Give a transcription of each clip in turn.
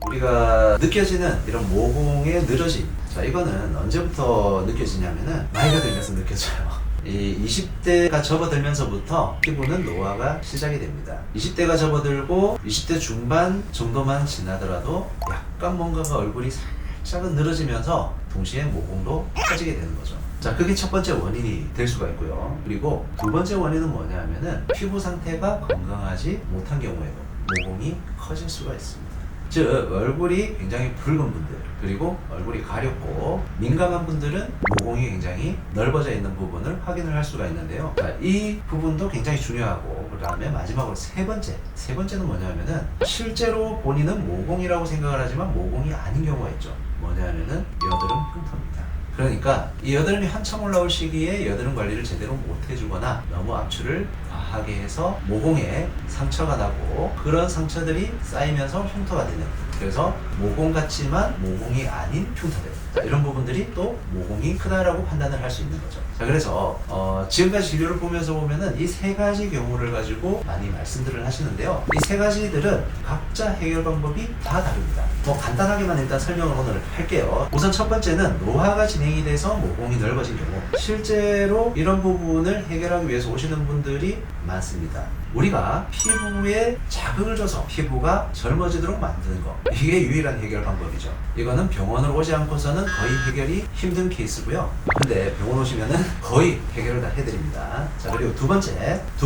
우리가 느껴지는 이런 모공의 늘어짐, 자 이거는 언제부터 느껴지냐면은 나이가 들면서 느껴져요. 이 20대가 접어들면서부터 피부는 노화가 시작이 됩니다. 20대가 접어들고 20대 중반 정도만 지나더라도 약간 뭔가가 얼굴이 살짝은 늘어지면서 동시에 모공도 커지게 되는 거죠. 자, 그게 첫 번째 원인이 될 수가 있고요. 그리고 두 번째 원인은 뭐냐면은 피부 상태가 건강하지 못한 경우에도 모공이 커질 수가 있습니다. 즉 얼굴이 굉장히 붉은 분들, 그리고 얼굴이 가렵고 민감한 분들은 모공이 굉장히 넓어져 있는 부분을 확인을 할 수가 있는데요. 자, 이 부분도 굉장히 중요하고, 그 다음에 마지막으로 세 번째는 뭐냐면은 실제로 본인은 모공이라고 생각을 하지만 모공이 아닌 경우가 있죠. 뭐냐면은 여드름 흉터입니다. 그러니까 이 여드름이 한참 올라올 시기에 여드름 관리를 제대로 못 해주거나 너무 압출을 과하게 해서 모공에 상처가 나고, 그런 상처들이 쌓이면서 흉터가 되는, 그래서 모공 같지만 모공이 아닌 흉터들, 자, 이런 부분들이 또 모공이 크다라고 판단을 할 수 있는 거죠. 자, 그래서 지금까지 진료를 보면서 보면은 이 세 가지 경우를 가지고 많이 말씀들을 하시는데요. 이 세 가지들은 각자 해결 방법이 다 다릅니다. 간단하게만 일단 설명을 오늘 할게요. 우선 첫 번째는 노화가 진행이 돼서 모공이 넓어진 경우, 실제로 이런 부분을 해결하기 위해서 오시는 분들이 많습니다. 우리가 피부에 자극을 줘서 피부가 젊어지도록 만드는 거, 이게 유일한 해결 방법이죠. 이거는 병원을 오지 않고서는 거의 해결이 힘든 케이스고요. 근데 병원 오시면은 거의 해결을 다 해드립니다. 자, 그리고 두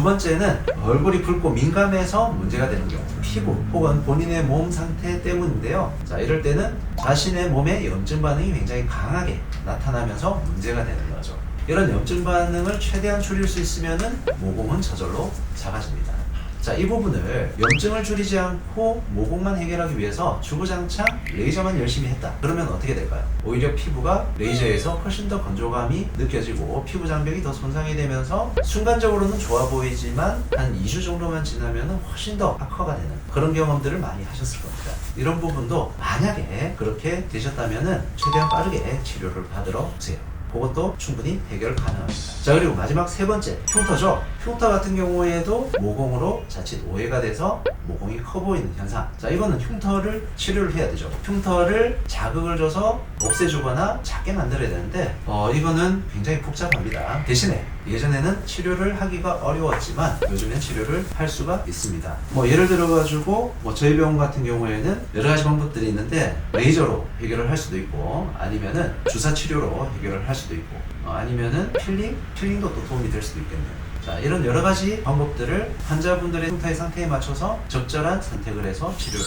번째는 얼굴이 붉고 민감해서 문제가 되는 경우, 피부 혹은 본인의 몸 상태 때문인데요. 자, 이럴 때는 자신의 몸에 염증 반응이 굉장히 강하게 나타나면서 문제가 되는 거죠. 이런 염증 반응을 최대한 줄일 수 있으면은 모공은 저절로 작아집니다. 자, 이 부분을 염증을 줄이지 않고 모공만 해결하기 위해서 주구장창 레이저만 열심히 했다. 그러면 어떻게 될까요? 오히려 피부가 레이저에서 훨씬 더 건조감이 느껴지고 피부 장벽이 더 손상이 되면서 순간적으로는 좋아 보이지만 한 2주 정도만 지나면 훨씬 더 악화가 되는 그런 경험들을 많이 하셨을 겁니다. 이런 부분도 만약에 그렇게 되셨다면 최대한 빠르게 치료를 받으러 오세요. 그것도 충분히 해결 가능합니다. 자, 그리고 마지막 세 번째, 흉터죠. 흉터 같은 경우에도 모공으로 자칫 오해가 돼서 모공이 커 보이는 현상. 자, 이거는 흉터를 치료를 해야 되죠. 흉터를 자극을 줘서 없애주거나 작게 만들어야 되는데 이거는 굉장히 복잡합니다. 대신에 예전에는 치료를 하기가 어려웠지만 요즘엔 치료를 할 수가 있습니다. 예를 들어가지고 저희 병원 같은 경우에는 여러 가지 방법들이 있는데, 레이저로 해결을 할 수도 있고, 아니면은 주사 치료로 해결을 할 수도 있고, 아니면은 필링도 또 도움이 될 수도 있겠네요. 자, 이런 여러 가지 방법들을 환자분들의 흉터의 상태에 맞춰서 적절한 선택을 해서 치료를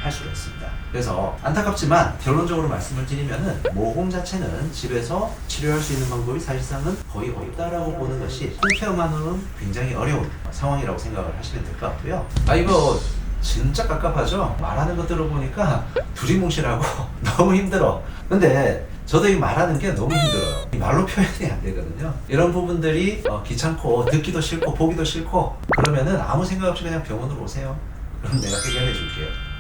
할 수가 있습니다. 그래서 안타깝지만 결론적으로 말씀을 드리면은 모공 자체는 집에서 치료할 수 있는 방법이 사실상은 거의 없다라고 보는 것이 홈케어만으로는 굉장히 어려운 상황이라고 생각을 하시면 될 것 같고요. 이거 진짜 깝깝하죠? 말하는 거 들어보니까 두리뭉실하고 너무 힘들어. 근데 저도 이 말하는 게 너무 힘들어요. 말로 표현이 안 되거든요. 이런 부분들이 귀찮고 듣기도 싫고 보기도 싫고 그러면은 아무 생각 없이 그냥 병원으로 오세요. 그럼 내가 해결해 줄게요.